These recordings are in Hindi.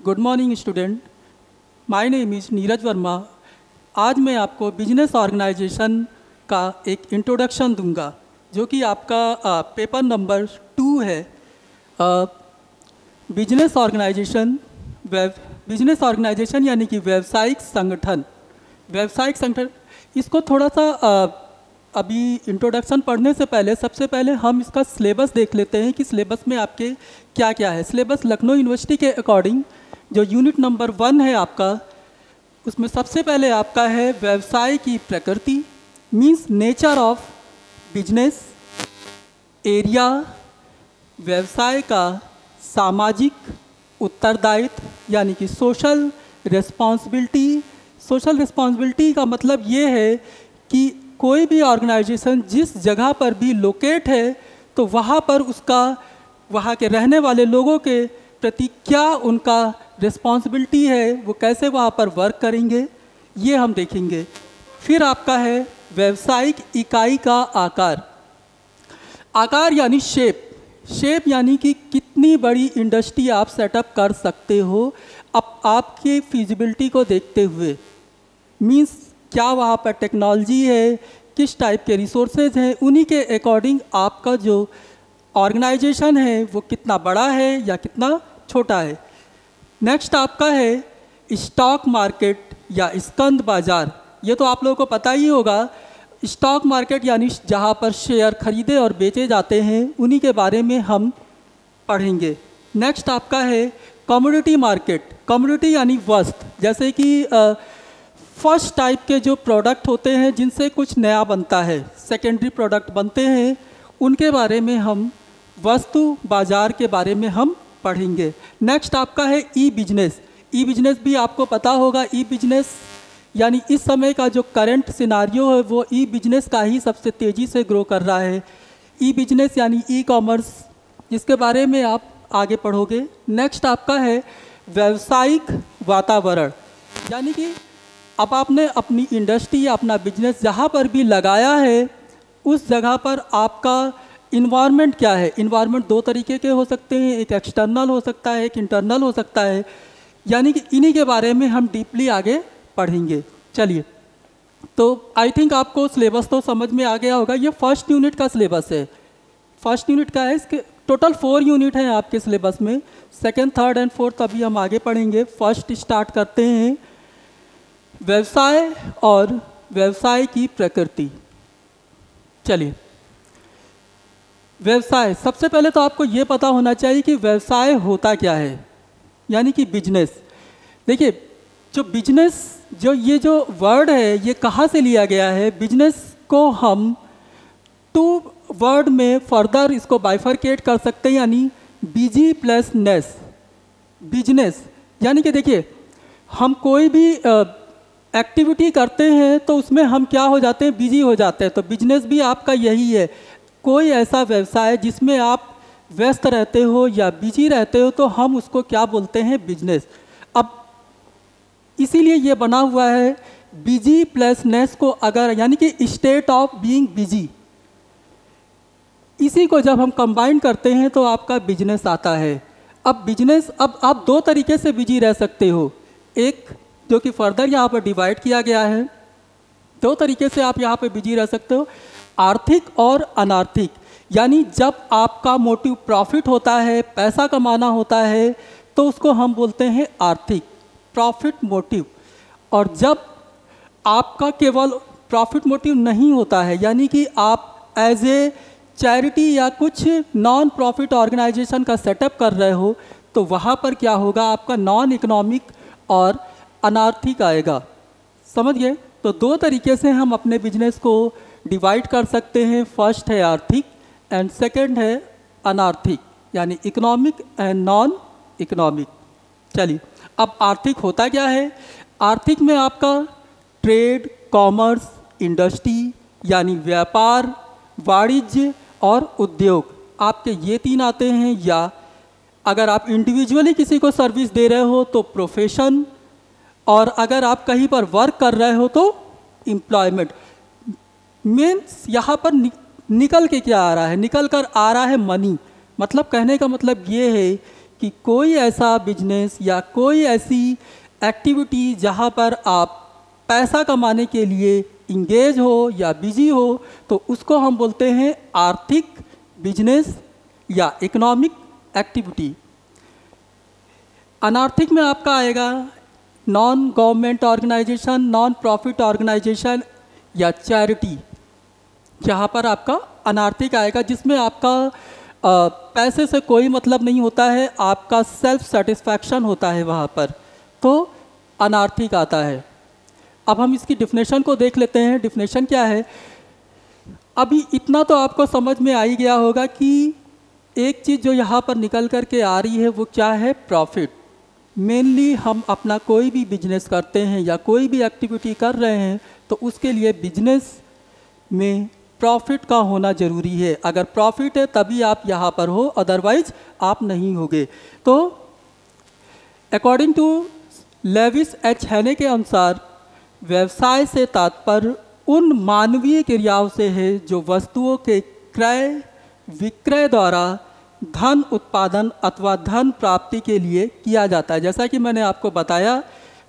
Good morning student, my name is Neeraj Verma. आज मैं आपको बिजनेस ऑर्गेनाइजेशन का एक इंट्रोडक्शन दूंगा जो कि आपका पेपर नंबर 2 है। बिजनेस ऑर्गेनाइजेशन यानी कि व्यावसायिक संगठन। इसको थोड़ा सा अभी इंट्रोडक्शन पढ़ने से पहले सबसे पहले हम इसका सिलेबस देख लेते हैं कि सिलेबस में आपके क्या क्या है। सिलेबस लखनऊ यूनिवर्सिटी के अकॉर्डिंग जो यूनिट नंबर 1 है आपका, उसमें सबसे पहले आपका है व्यवसाय की प्रकृति, means nature of business. Area, व्यवसाय का सामाजिक उत्तरदायित्व यानी कि सोशल रिस्पॉन्सिबिलिटी। सोशल रिस्पॉन्सिबिलिटी का मतलब ये है कि कोई भी ऑर्गेनाइजेशन जिस जगह पर भी लोकेट है तो वहाँ पर उसका वहाँ के रहने वाले लोगों के प्रति क्या उनका रिस्पॉन्सिबिलिटी है, वो कैसे वहाँ पर वर्क करेंगे, ये हम देखेंगे। फिर आपका है व्यावसायिक इकाई का आकार। आकार यानी शेप यानी कि कितनी बड़ी इंडस्ट्री आप सेटअप कर सकते हो अब आपके फिजिबिलिटी को देखते हुए। मीन्स क्या वहाँ पर टेक्नोलॉजी है, किस टाइप के रिसोर्सेज हैं, उन्हीं के अकॉर्डिंग आपका जो ऑर्गेनाइजेशन है वो कितना बड़ा है या कितना छोटा है। नेक्स्ट आपका है स्टॉक मार्केट या स्कंद बाजार। ये तो आप लोगों को पता ही होगा। स्टॉक मार्केट यानी जहाँ पर शेयर खरीदे और बेचे जाते हैं, उन्हीं के बारे में हम पढ़ेंगे। नेक्स्ट आपका है कमोडिटी मार्केट। कमोडिटी यानी वस्तु, जैसे कि फर्स्ट टाइप के जो प्रोडक्ट होते हैं जिनसे कुछ नया बनता है, सेकेंडरी प्रोडक्ट बनते हैं, उनके बारे में हम वस्तु बाजार के बारे में हम पढ़ेंगे। नेक्स्ट आपका है ई बिजनेस। ई बिजनेस भी आपको पता होगा। ई बिजनेस यानी इस समय का जो करंट सिनारियो है वो ई बिजनेस का ही सबसे तेज़ी से ग्रो कर रहा है। ई बिजनेस यानी ई कॉमर्स, जिसके बारे में आप आगे पढ़ोगे। नेक्स्ट आपका है व्यावसायिक वातावरण, यानी कि अब आपने अपनी इंडस्ट्री या अपना बिजनेस जहाँ पर भी लगाया है उस जगह पर आपका इन्वायरमेंट क्या है। इन्वायरमेंट 2 तरीके के हो सकते हैं, एक एक्सटर्नल हो सकता है, एक इंटरनल हो सकता है, यानी कि इन्हीं के बारे में हम डीपली आगे पढ़ेंगे। चलिए, तो आई थिंक आपको सिलेबस तो समझ में आ गया होगा। ये फर्स्ट यूनिट का सिलेबस है। फर्स्ट यूनिट का है, इसके टोटल 4 यूनिट हैं आपके सिलेबस में। सेकेंड, थर्ड एंड फोर्थ अभी हम आगे पढ़ेंगे। फर्स्ट स्टार्ट करते हैं व्यवसाय और व्यवसाय की प्रकृति। चलिए, व्यवसाय, सबसे पहले तो आपको ये पता होना चाहिए कि व्यवसाय होता क्या है, यानी कि बिजनेस। देखिए, जो बिजनेस ये जो वर्ड है ये कहाँ से लिया गया है। बिजनेस को हम 2 वर्ड में फर्दर इसको बाइफरकेट कर सकते हैं, यानी बीजी प्लस नेस। बिजनेस यानी कि देखिए, हम कोई भी एक्टिविटी करते हैं तो उसमें हम क्या हो जाते हैं, बिजी हो जाते हैं। तो बिजनेस भी आपका यही है। कोई ऐसा व्यवसाय जिसमें आप व्यस्त रहते हो या बिजी रहते हो तो हम उसको क्या बोलते हैं, बिजनेस। अब इसीलिए ये बना हुआ है बिजी प्लस नेस को, अगर यानी कि स्टेट ऑफ बीइंग बिजी, इसी को जब हम कंबाइन करते हैं तो आपका बिजनेस आता है। अब बिजनेस, अब आप 2 तरीके से बिजी रह सकते हो। एक जो कि फर्दर यहाँ पर डिवाइड किया गया है, 2 तरीके से आप यहाँ पे बिजी रह सकते हो, आर्थिक और अनार्थिक। यानी जब आपका मोटिव प्रॉफिट होता है, पैसा कमाना होता है, तो उसको हम बोलते हैं आर्थिक, प्रॉफिट मोटिव। और जब आपका केवल प्रॉफिट मोटिव नहीं होता है, यानी कि आप एज ए चैरिटी या कुछ नॉन प्रॉफिट ऑर्गेनाइजेशन का सेटअप कर रहे हो, तो वहाँ पर क्या होगा, आपका नॉन इकोनॉमिक और अनार्थिक आएगा। समझ गए। तो 2 तरीके से हम अपने बिजनेस को डिवाइड कर सकते हैं। फर्स्ट है आर्थिक एंड सेकंड है अनार्थिक, यानी इकोनॉमिक एंड नॉन इकोनॉमिक। चलिए, अब आर्थिक होता क्या है। आर्थिक में आपका ट्रेड, कॉमर्स, इंडस्ट्री यानी व्यापार, वाणिज्य और उद्योग, आपके ये 3 आते हैं। या अगर आप इंडिविजुअली किसी को सर्विस दे रहे हो तो प्रोफेशन, और अगर आप कहीं पर वर्क कर रहे हो तो एम्प्लॉयमेंट। मीन्स यहाँ पर निकल के क्या आ रहा है, निकल कर आ रहा है मनी। मतलब कहने का मतलब ये है कि कोई ऐसा बिजनेस या कोई ऐसी एक्टिविटी जहाँ पर आप पैसा कमाने के लिए इंगेज हो या बिजी हो, तो उसको हम बोलते हैं आर्थिक बिजनेस या इकोनॉमिक एक्टिविटी। अनार्थिक में आपका आएगा non government organisation, non profit organisation या चैरिटी। यहाँ पर आपका अनार्थिक आएगा, जिसमें आपका पैसे से कोई मतलब नहीं होता है, आपका सेल्फ सेटिस्फैक्शन होता है वहाँ पर, तो अनार्थिक आता है। अब हम इसकी डिफिनेशन को देख लेते हैं। डिफिनेशन क्या है? अभी इतना तो आपको समझ में आ ही गया होगा कि एक चीज़ जो यहाँ पर निकल कर के आ रही है वो क्या है? प्रॉफिट। मेनली हम अपना कोई भी बिजनेस करते हैं या कोई भी एक्टिविटी कर रहे हैं तो उसके लिए बिजनेस में प्रॉफिट का होना ज़रूरी है। अगर प्रॉफिट है तभी आप यहाँ पर हो, अदरवाइज आप नहीं होगे। तो अकॉर्डिंग टू लेविस एच हेने के अनुसार व्यवसाय से तात्पर्य उन मानवीय क्रियाओं से है जो वस्तुओं के क्रय विक्रय द्वारा धन उत्पादन अथवा धन प्राप्ति के लिए किया जाता है। जैसा कि मैंने आपको बताया,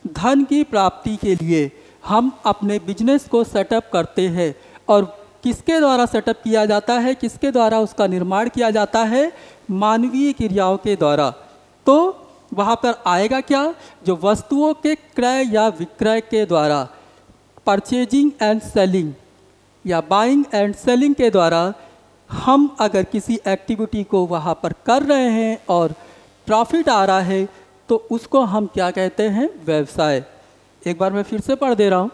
धन की प्राप्ति के लिए हम अपने बिजनेस को सेटअप करते हैं। और किसके द्वारा सेटअप किया जाता है, किसके द्वारा उसका निर्माण किया जाता है? मानवीय क्रियाओं के द्वारा। तो वहाँ पर आएगा क्या? जो वस्तुओं के क्रय या विक्रय के द्वारा, परचेजिंग एंड सेलिंग या बाइंग एंड सेलिंग के द्वारा हम अगर किसी एक्टिविटी को वहाँ पर कर रहे हैं और प्रॉफिट आ रहा है तो उसको हम क्या कहते हैं? व्यवसाय। एक बार मैं फिर से पढ़ दे रहा हूँ।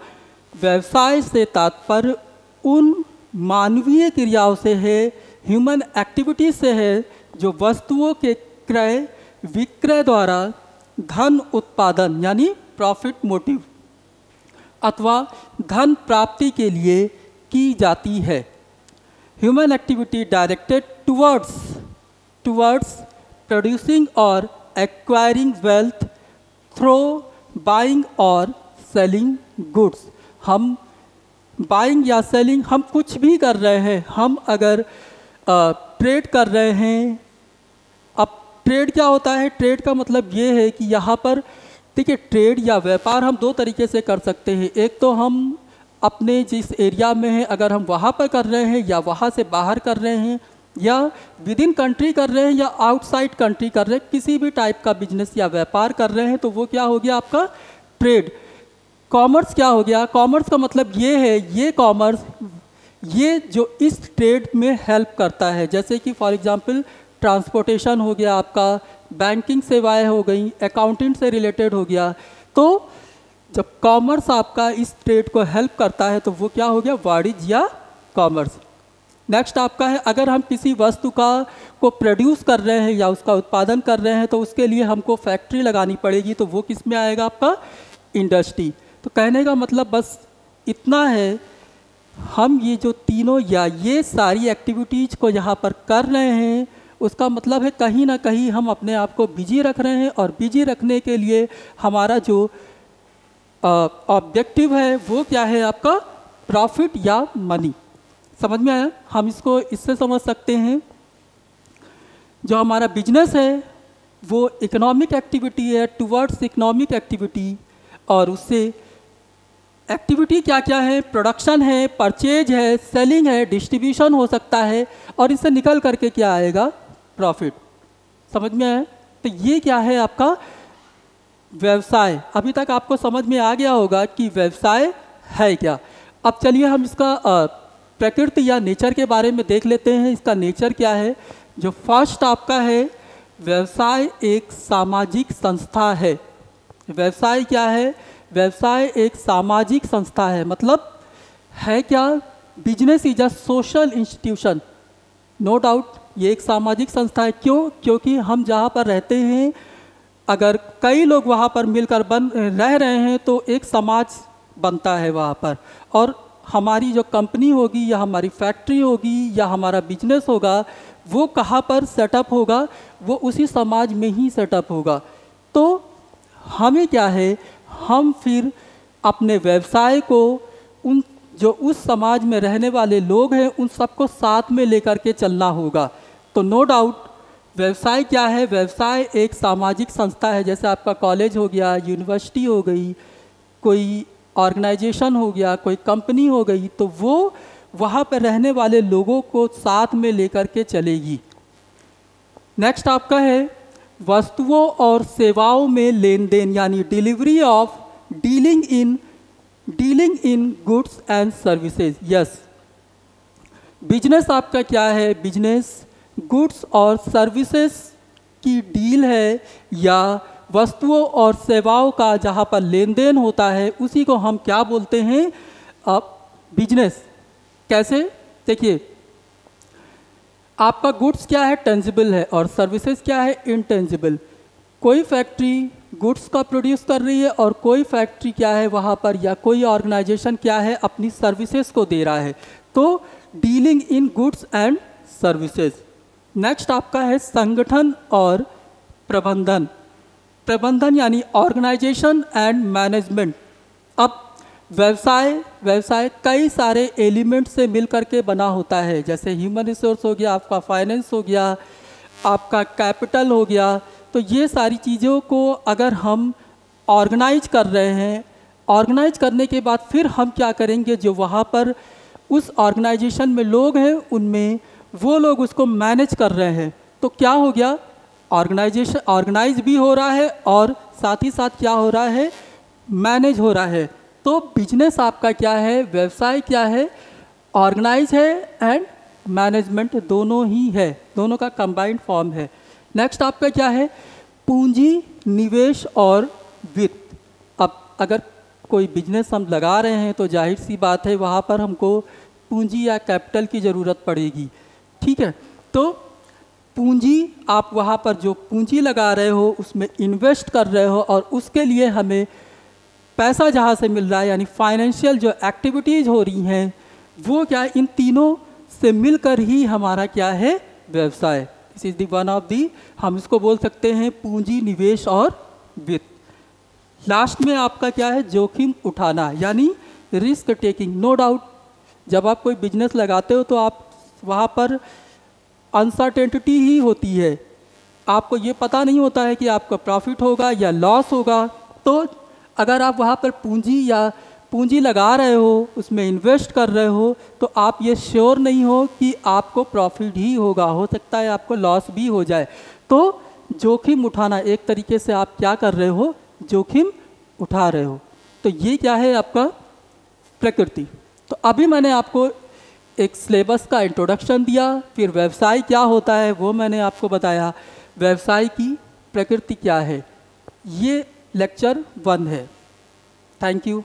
व्यवसाय से तात्पर्य उन मानवीय क्रियाओं से है, ह्यूमन एक्टिविटीज से है, जो वस्तुओं के क्रय विक्रय द्वारा धन उत्पादन यानी प्रॉफिट मोटिव अथवा धन प्राप्ति के लिए की जाती है। Human activity directed towards producing और एक्वायरिंग वेल्थ थ्रू बाइंग और सेलिंग गुड्स। हम बाइंग या सेलिंग हम कुछ भी कर रहे हैं, हम अगर ट्रेड कर रहे हैं। अब ट्रेड क्या होता है? ट्रेड का मतलब ये है कि यहाँ पर देखिए, ट्रेड या व्यापार हम दो तरीके से कर सकते हैं। एक तो हम अपने जिस एरिया में हैं अगर हम वहाँ पर कर रहे हैं या वहाँ से बाहर कर रहे हैं या विद इन कंट्री कर रहे हैं या आउटसाइड कंट्री कर रहे हैं, किसी भी टाइप का बिजनेस या व्यापार कर रहे हैं तो वो क्या हो गया? आपका ट्रेड। कॉमर्स क्या हो गया? कॉमर्स का मतलब ये है, ये कॉमर्स ये जो इस ट्रेड में हेल्प करता है। जैसे कि फॉर एग्जांपल ट्रांसपोर्टेशन हो गया, आपका बैंकिंग सेवाएं हो गई, अकाउंटिंग से रिलेटेड हो गया। तो जब कॉमर्स आपका इस ट्रेड को हेल्प करता है तो वो क्या हो गया? वाणिज्य या कॉमर्स। नेक्स्ट आपका है, अगर हम किसी वस्तु को प्रोड्यूस कर रहे हैं या उसका उत्पादन कर रहे हैं तो उसके लिए हमको फैक्ट्री लगानी पड़ेगी, तो वो किस में आएगा? आपका इंडस्ट्री। तो कहने का मतलब बस इतना है, हम ये जो तीनों या ये सारी एक्टिविटीज़ को यहाँ पर कर रहे हैं, उसका मतलब है कहीं ना कहीं हम अपने आप को बिजी रख रहे हैं। और बिजी रखने के लिए हमारा जो ऑब्जेक्टिव है वो क्या है? आपका प्रॉफिट या मनी। समझ में आया? हम इसको इससे समझ सकते हैं, जो हमारा बिजनेस है वो इकोनॉमिक एक्टिविटी है, टुवर्ड्स इकोनॉमिक एक्टिविटी। और उससे एक्टिविटी क्या क्या है? प्रोडक्शन है, परचेज है, सेलिंग है, डिस्ट्रीब्यूशन हो सकता है। और इससे निकल करके क्या आएगा? प्रॉफिट। समझ में आया? तो ये क्या है? आपका व्यवसाय। अभी तक आपको समझ में आ गया होगा कि व्यवसाय है क्या। अब चलिए हम इसका प्रकृति या नेचर के बारे में देख लेते हैं। इसका नेचर क्या है? जो फर्स्ट आपका है, व्यवसाय एक सामाजिक संस्था है। व्यवसाय क्या है? व्यवसाय एक सामाजिक संस्था है। मतलब है क्या? Business is a social institution. No doubt ये एक सामाजिक संस्था है। क्यों? क्योंकि हम जहाँ पर रहते हैं, अगर कई लोग वहाँ पर मिलकर रह रहे हैं तो एक समाज बनता है वहाँ पर। और हमारी जो कंपनी होगी या हमारी फैक्ट्री होगी या हमारा बिजनेस होगा, वो कहाँ पर सेटअप होगा? वो उसी समाज में ही सेटअप होगा। तो हमें क्या है? हम फिर अपने व्यवसाय को उन जो उस समाज में रहने वाले लोग हैं उन सबको साथ में लेकर के चलना होगा। तो नो डाउट व्यवसाय क्या है? व्यवसाय एक सामाजिक संस्था है, जैसे आपका कॉलेज हो गया, यूनिवर्सिटी हो गई, कोई ऑर्गेनाइजेशन हो गया, कोई कंपनी हो गई, तो वो वहाँ पर रहने वाले लोगों को साथ में लेकर के चलेगी। नेक्स्ट आपका है वस्तुओं और सेवाओं में लेन देन, यानी delivery of dealing in goods and services. Yes, business आपका क्या है? बिजनेस गुड्स और सर्विसेज की डील है, या वस्तुओं और सेवाओं का जहाँ पर लेन देन होता है उसी को हम क्या बोलते हैं? अब बिजनेस। कैसे? देखिए, आपका गुड्स क्या है? टेंजिबल है, और सर्विसेज क्या है? इनटेंजिबल। कोई फैक्ट्री गुड्स का प्रोड्यूस कर रही है और कोई फैक्ट्री क्या है वहाँ पर, या कोई ऑर्गेनाइजेशन क्या है, अपनी सर्विसेज को दे रहा है। तो dealing in goods and services. Next आपका है संगठन और प्रबंधन। प्रबंधन यानी ऑर्गेनाइजेशन एंड मैनेजमेंट। अब व्यवसाय कई सारे एलिमेंट से मिल करके बना होता है, जैसे ह्यूमन रिसोर्स हो गया, आपका फाइनेंस हो गया, आपका कैपिटल हो गया। तो ये सारी चीज़ों को अगर हम ऑर्गेनाइज कर रहे हैं, ऑर्गेनाइज करने के बाद फिर हम क्या करेंगे, जो वहाँ पर उस ऑर्गेनाइजेशन में लोग हैं उनमें वो लोग उसको मैनेज कर रहे हैं, तो क्या हो गया? ऑर्गेनाइजेशन ऑर्गेनाइज भी हो रहा है और साथ ही साथ क्या हो रहा है? मैनेज हो रहा है। तो बिजनेस आपका क्या है? व्यवसाय क्या है? ऑर्गेनाइज है एंड मैनेजमेंट दोनों ही है, दोनों का कंबाइंड फॉर्म है। नेक्स्ट आपका क्या है? पूंजी, निवेश और वित्त। अब अगर कोई बिजनेस हम लगा रहे हैं तो जाहिर सी बात है वहाँ पर हमको पूंजी या कैपिटल की ज़रूरत पड़ेगी, ठीक है। तो पूंजी, आप वहाँ पर जो पूंजी लगा रहे हो उसमें इन्वेस्ट कर रहे हो, और उसके लिए हमें पैसा जहाँ से मिल रहा है, यानी फाइनेंशियल जो एक्टिविटीज़ हो रही हैं वो क्या है? इन तीनों से मिलकर ही हमारा क्या है? व्यवसाय। This is the one of the, हम इसको बोल सकते हैं पूंजी, निवेश और वित्त। लास्ट में आपका क्या है? जोखिम उठाना, यानी रिस्क टेकिंग। नो डाउट, जब आप कोई बिजनेस लगाते हो तो आप वहाँ पर अनसर्टेनिटी ही होती है, आपको ये पता नहीं होता है कि आपका प्रॉफिट होगा या लॉस होगा। तो अगर आप वहाँ पर पूंजी लगा रहे हो, उसमें इन्वेस्ट कर रहे हो, तो आप ये श्योर नहीं हो कि आपको प्रॉफिट ही होगा, हो सकता है आपको लॉस भी हो जाए। तो जोखिम उठाना, एक तरीके से आप क्या कर रहे हो? जोखिम उठा रहे हो। तो ये क्या है? आपका प्रकृति। तो अभी मैंने आपको एक सिलेबस का इंट्रोडक्शन दिया, फिर व्यवसाय क्या होता है वो मैंने आपको बताया, व्यवसाय की प्रकृति क्या है। ये लेक्चर 1 है। Thank you.